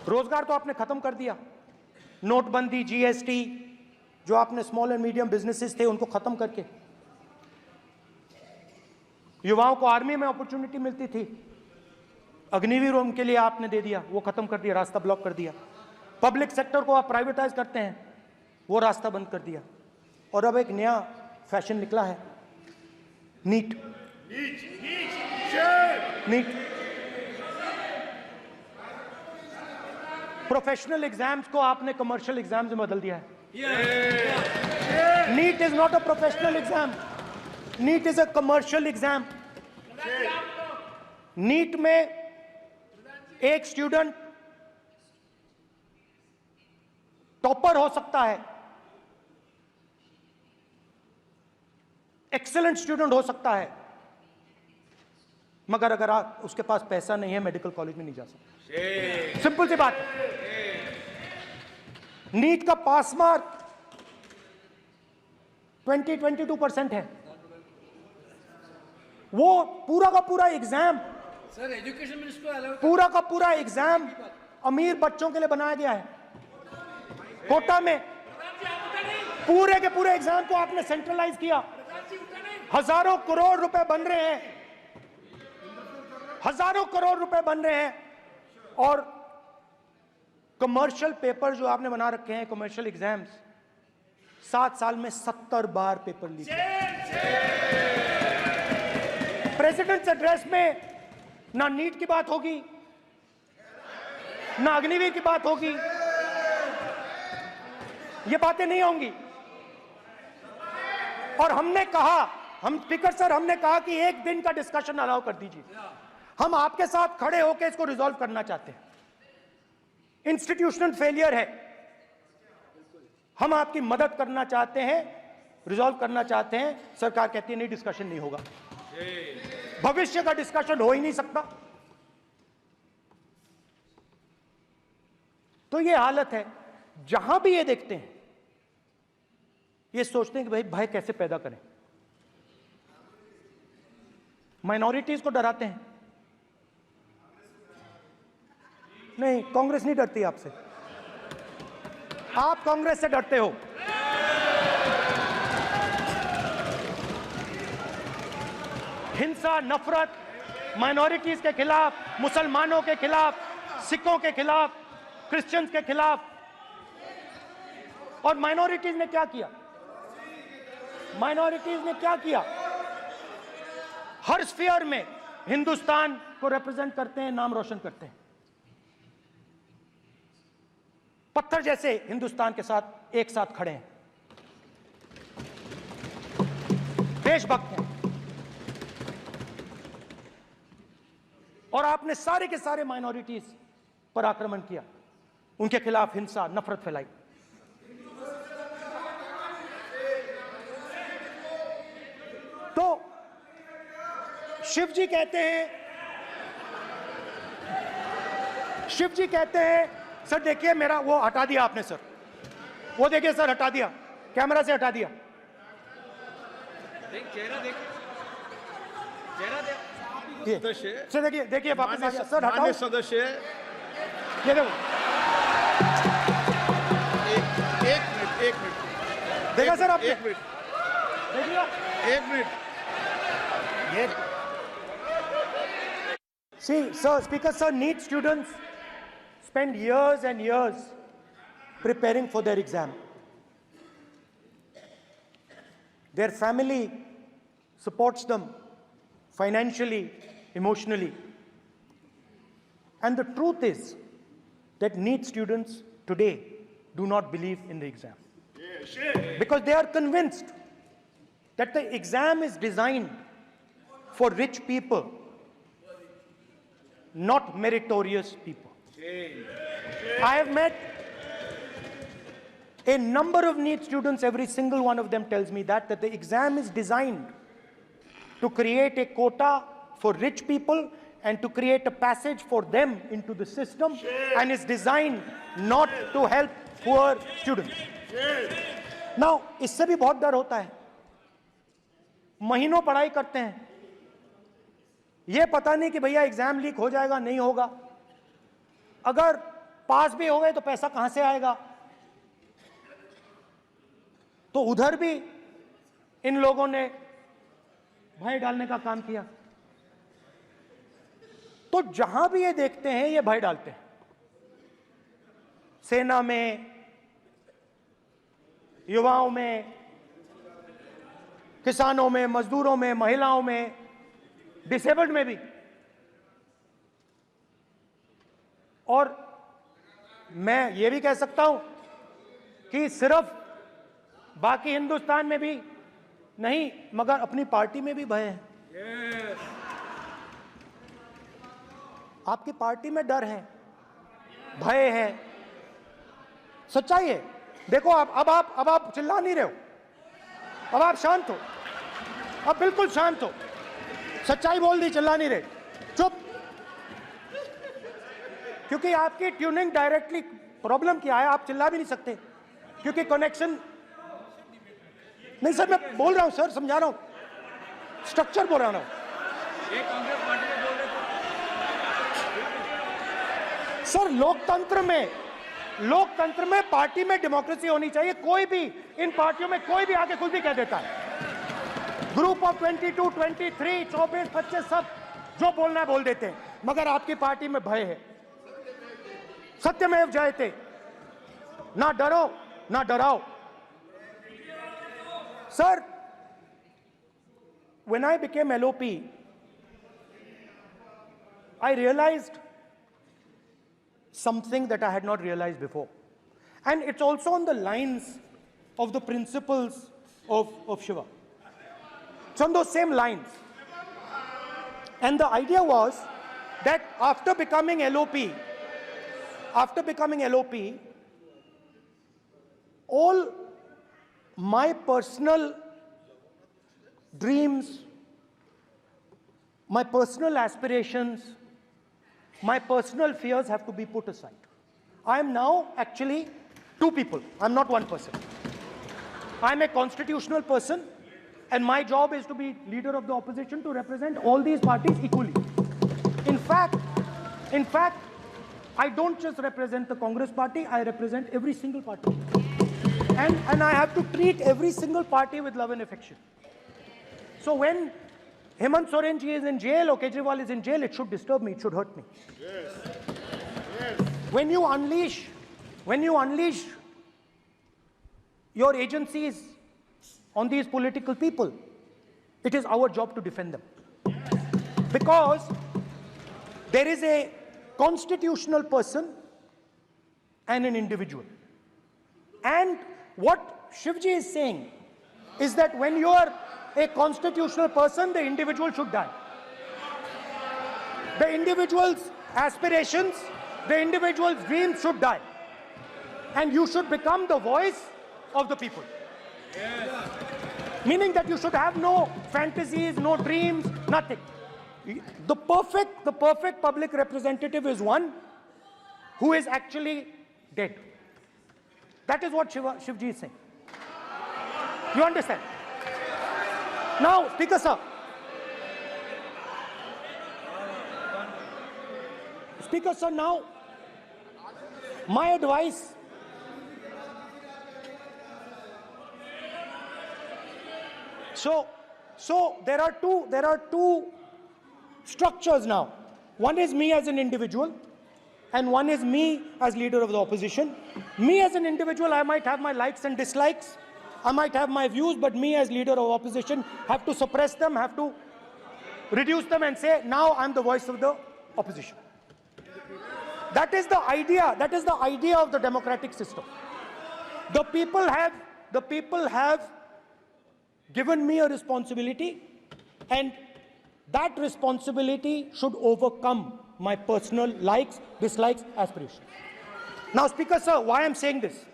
रोजगार तो आपने खत्म कर दिया, नोटबंदी, जीएसटी, जो आपने स्मॉल एंड मीडियम बिजनेसेस थे उनको खत्म करके, युवाओं को आर्मी में अपॉर्चुनिटी मिलती थी, अग्निवीर उनके लिए आपने दे दिया, वो खत्म कर दिया, रास्ता ब्लॉक कर दिया। पब्लिक सेक्टर को आप प्राइवेटाइज करते हैं, वो रास्ता बंद कर दिया। और अब एक नया फैशन निकला है, नीट। प्रोफेशनल एग्जाम्स को आपने कमर्शियल एग्जाम्स में बदल दिया है। NEET is not a professional exam, NEET is a commercial exam. NEET में एक स्टूडेंट टॉपर हो सकता है, एक्सीलेंट स्टूडेंट हो सकता है, मगर अगर उसके पास पैसा नहीं है, मेडिकल कॉलेज में नहीं जा सकता। सिंपल सी बात। नीट का पास मार्क 22% है। वो पूरा का पूरा एग्जाम, सर एजुकेशन मिनिस्टर पूरा का पूरा एग्जाम अमीर बच्चों के लिए बनाया गया है। कोटा में पूरे के पूरे एग्जाम को आपने सेंट्रलाइज किया। हजारों करोड़ रुपए बन रहे हैं, हजारों करोड़ रुपए बन रहे हैं। और कमर्शियल पेपर जो आपने बना रखे हैं, कमर्शियल एग्जाम्स, 7 साल में 70 बार पेपर लीक। प्रेसिडेंट्स एड्रेस में ना नीट की बात होगी, ना अग्निवीर की बात होगी, ये बातें नहीं होंगी। और हमने कहा, हम स्पीकर सर, हमने कहा कि एक दिन का डिस्कशन अलाउ कर दीजिए। हम आपके साथ खड़े होकर इसको रिजॉल्व करना चाहते हैं। इंस्टीट्यूशनल फेलियर है, हम आपकी मदद करना चाहते हैं, रिजॉल्व करना चाहते हैं। सरकार कहती है नहीं, डिस्कशन नहीं होगा, भविष्य का डिस्कशन हो ही नहीं सकता। तो ये हालत है। जहां भी ये देखते हैं, ये सोचते हैं कि भाई भय कैसे पैदा करें, माइनॉरिटीज को डराते हैं। नहीं, कांग्रेस नहीं डरती आपसे, आप कांग्रेस से डरते हो। हिंसा, नफरत, माइनॉरिटीज के खिलाफ, मुसलमानों के खिलाफ, सिखों के खिलाफ, क्रिश्चियंस के खिलाफ। और माइनॉरिटीज ने क्या किया? माइनॉरिटीज ने क्या किया? हर स्फीयर में हिंदुस्तान को रिप्रेजेंट करते हैं, नाम रोशन करते हैं। पत्थर जैसे हिंदुस्तान के साथ एक साथ खड़े हैं, देशभक्त हैं। और आपने सारे के सारे माइनॉरिटीज पर आक्रमण किया, उनके खिलाफ हिंसा, नफरत फैलाई। शिव जी कहते हैं सर देखिए मेरा वो हटा दिया आपने सर, वो देखिए सर हटा दिया, कैमरा से हटा दिया। चेहरा देखिए, चेहरा देखिए। सदस्य सर देखिए वापस आ गया सर, हटाओ मान्य सदस्य ये देखो, एक मिनट देखा सर आपने, एक मिनट देखिए एक मिनट ये see sir, speaker sir, NEET students spend years and years preparing for their exam. Their family supports them financially, emotionally. And the truth is that NEET students today do not believe in the exam. Because they are convinced that the exam is designed for rich people, not meritorious people. I have met a number of NEET students, every single one of them tells me that the exam is designed to create a quota for rich people and to create a passage for them into the system, and is designed not to help poor students. Now, इससे भी बहुत डर होता है, महीनों पढ़ाई करते हैं, ये पता नहीं कि भैया एग्जाम लीक हो जाएगा नहीं होगा, अगर पास भी हो गए तो पैसा कहां से आएगा, तो उधर भी इन लोगों ने भय डालने का काम किया। तो जहां भी ये देखते हैं ये भय डालते हैं, सेना में, युवाओं में, किसानों में, मजदूरों में, महिलाओं में, डिसेबल्ड में भी। और मैं ये भी कह सकता हूं कि सिर्फ बाकी हिंदुस्तान में भी नहीं मगर अपनी पार्टी में भी भय है। आपकी पार्टी में डर है, भय है, सच्चाई है। देखो अब आप चिल्ला नहीं रहे हो, अब आप शांत हो, अब बिल्कुल शांत हो, सच्चाई बोल दी, चिल्ला नहीं रहे, चुप। क्योंकि आपकी ट्यूनिंग डायरेक्टली प्रॉब्लम क्या है, आप चिल्ला भी नहीं सकते क्योंकि कनेक्शन नहीं। सर मैं बोल रहा हूं सर, समझा रहा हूं, स्ट्रक्चर बोल रहा हूं। ये कांग्रेस पार्टी में बोल रहे थे सर लोकतंत्र में पार्टी में डेमोक्रेसी होनी चाहिए। कोई भी इन पार्टियों में कोई भी आके कुछ भी कह देता है, ग्रुप ऑफ 22, 23, 24, 25 सब जो बोलना है बोल देते हैं, मगर आपकी पार्टी में भय है। सत्यमेव जयते, ना डरो ना डराओ। Sir, when I became LOP, I realized something that I had not realized before. And it's also on the lines of the principles of Shiva. It's on those same lines. And the idea was that after becoming LOP, all my personal dreams, my personal aspirations, my personal fears have to be put aside. I am now actually two people. I'm not one person. I'm a constitutional person, and my job is to be leader of the opposition, to represent all these parties equally. In fact, I don't just represent the Congress party, I represent every single party. And I have to treat every single party with love and affection. So when Hemant Soren ji is in jail or Kejriwal is in jail, it should disturb me, it should hurt me. Yes. Yes. When you unleash your agencies on these political people, it is our job to defend them. Because there is a constitutional person and an individual. And what Shivji is saying is that when you are a constitutional person, the individual should die. The individual's aspirations, the individual's dreams should die. And you should become the voice of the people. Yes. Meaning that you should have no fantasies, no dreams, nothing. The perfect public representative is one who is actually dead. That is what Shivji is saying. You understand? Now, Speaker sir. Speaker sir, now, my advice. So there are two structures now. One is me as an individual, and one is me as leader of the opposition. Me as an individual, I might have my likes and dislikes, I might have my views, but me as leader of opposition have to suppress them, have to reduce them and say, now I'm the voice of the opposition. That is the idea of the democratic system. The people have given me a responsibility, and that responsibility should overcome my personal likes, dislikes, aspirations. Now, Speaker sir, why I'm saying this,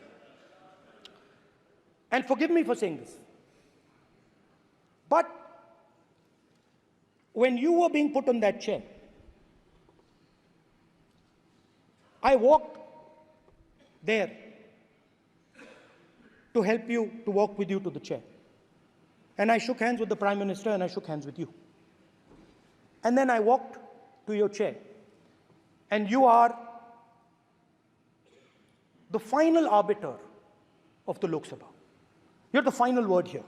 and forgive me for saying this, but when you were being put on that chair, I walked there to help you, to walk with you to the chair. And I shook hands with the Prime Minister, and I shook hands with you. And then I walked to your chair. And you are the final arbiter of the Lok Sabha. You're the final word here.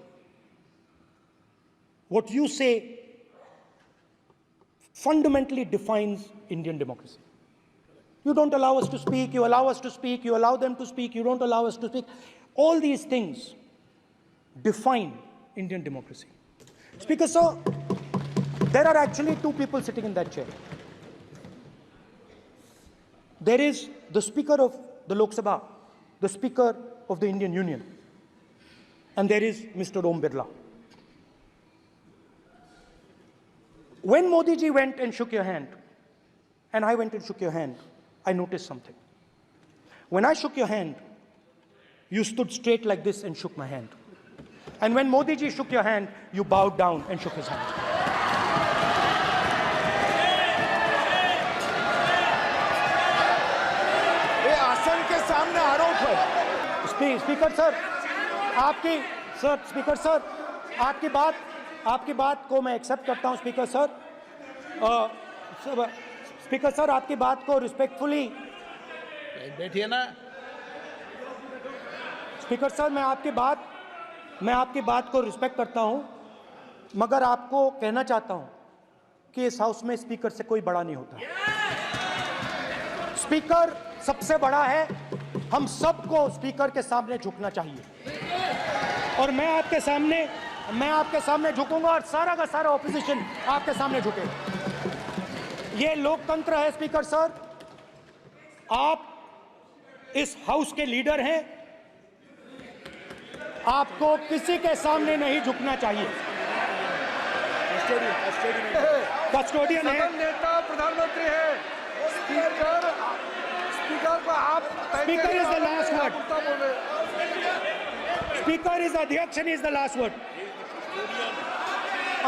What you say fundamentally defines Indian democracy. You don't allow us to speak, you allow us to speak, you allow them to speak, you don't allow us to speak. All these things define Indian democracy. Speaker sir, there are actually two people sitting in that chair. There is the Speaker of the Lok Sabha, the Speaker of the Indian Union, and there is Mr. Om Birla. When Modi ji went and shook your hand, and I went and shook your hand, I noticed something. When I shook your hand, you stood straight like this and shook my hand. And when Modi ji shook your hand, you bowed down and shook his hand. ये आसन के सामने आरोप है। Speaker sir, speaker sir, आपकी बात को मैं एक्सेप्ट करता हूं, स्पीकर सर। स्पीकर सर, आपकी बात को रिस्पेक्टफुली बैठिए ना। स्पीकर सर, मैं आपकी बात को रिस्पेक्ट करता हूं, मगर आपको कहना चाहता हूं कि इस हाउस में स्पीकर से कोई बड़ा नहीं होता। स्पीकर सबसे बड़ा है, हम सबको स्पीकर के सामने झुकना चाहिए। और मैं आपके सामने झुकूंगा, और सारा का सारा ऑपोजिशन आपके सामने झुकेगा। ये लोकतंत्र है स्पीकर सर। आप इस हाउस के लीडर हैं, आपको किसी के सामने नहीं झुकना चाहिए। कस्टोडियन है, नेता प्रधानमंत्री है, स्पीकर को आप speaker is the last word, speaker is अध्यक्ष and is the last word.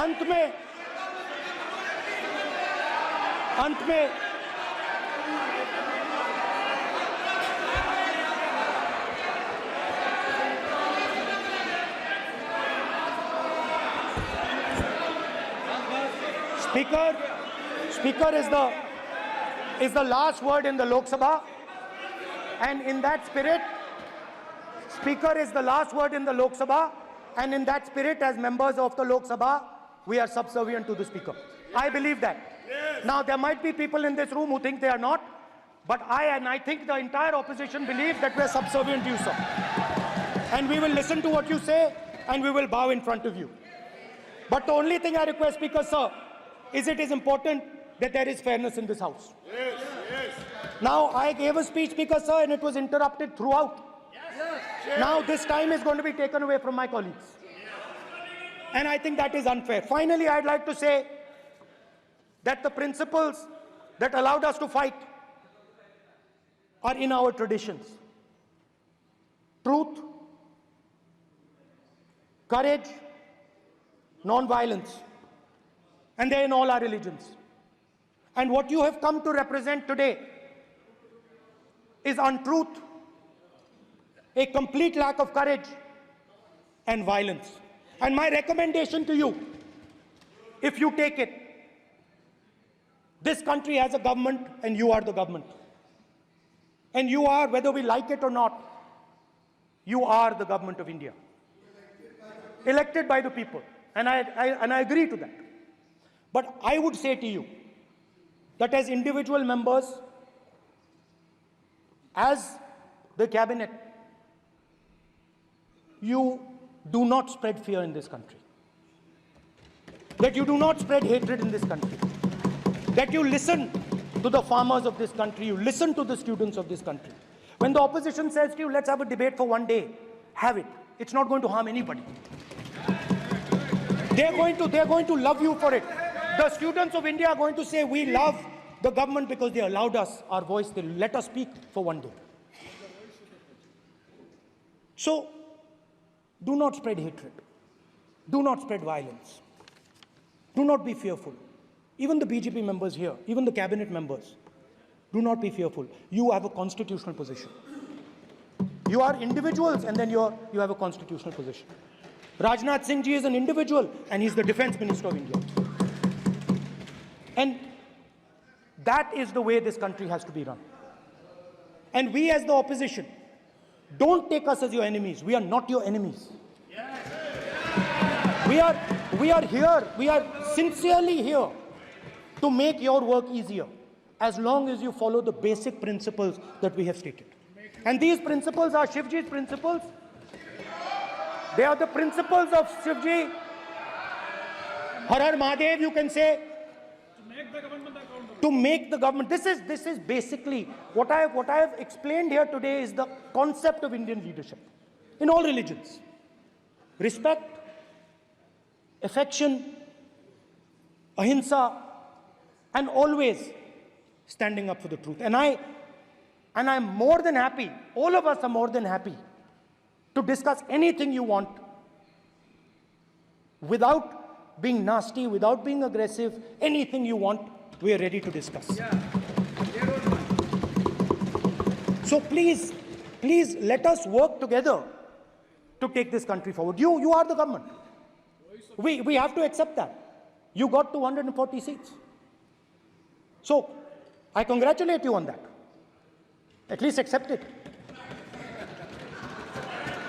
अंत में Speaker is the last word in the Lok Sabha, and in that spirit, Speaker is the last word in the Lok Sabha, and in that spirit, as members of the Lok Sabha, we are subservient to the Speaker. I believe that. Now, there might be people in this room who think they are not, but I think the entire opposition believes that we are subservient to you, sir. And we will listen to what you say, and we will bow in front of you. But the only thing I request, Speaker, sir, is it is important that there is fairness in this house. Yes, yes. Now, I gave a speech, Speaker, sir, and it was interrupted throughout. Yes. Now, this time is going to be taken away from my colleagues. And I think that is unfair. Finally, I'd like to say that the principles that allowed us to fight are in our traditions. Truth, courage, non-violence. And they're in all our religions. And what you have come to represent today is untruth, a complete lack of courage, and violence. And my recommendation to you, if you take it, this country has a government and you are the government. And you are, whether we like it or not, you are the government of India. Elected by the people. And I agree to that. But I would say to you that as individual members, as the cabinet, you do not spread fear in this country. That you do not spread hatred in this country. That you listen to the farmers of this country, you listen to the students of this country. When the opposition says to you, let's have a debate for one day, have it. It's not going to harm anybody. They're going to love you for it. The students of India are going to say, we love the government because they allowed us our voice, they let us speak for one day. So, do not spread hatred. Do not spread violence. Do not be fearful. Even the BJP members here, even the cabinet members, do not be fearful. You have a constitutional position. You are individuals and then you have a constitutional position. Rajnath Singh ji is an individual and he's the Defense Minister of India. And that is the way this country has to be run. And we as the opposition, don't take us as your enemies. We are not your enemies. We are here, we are sincerely here to make your work easier, as long as you follow the basic principles that we have stated. And these principles are Shivji's principles. They are the principles of Shivji. Har Har Mahadev, you can say. To make the government. This is basically what I have explained here today is the concept of Indian leadership in all religions. Respect, affection, ahimsa, and always standing up for the truth. And I'm more than happy, all of us are more than happy to discuss anything you want without being nasty, without being aggressive, anything you want, we are ready to discuss. So please let us work together to take this country forward. You are the government. We have to accept that. You got 240 seats. So I congratulate you on that. At least accept it.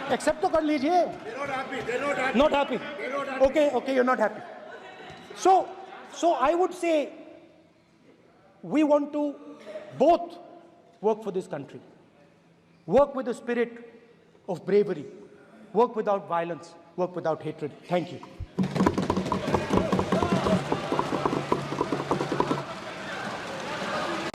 Accept to kar lijiye. They're not happy. They're not happy. Not happy. They're not happy. Okay, you're not happy. So I would say we want to both work for this country. Work with the spirit of bravery. Work without violence. Work without hatred. Thank you.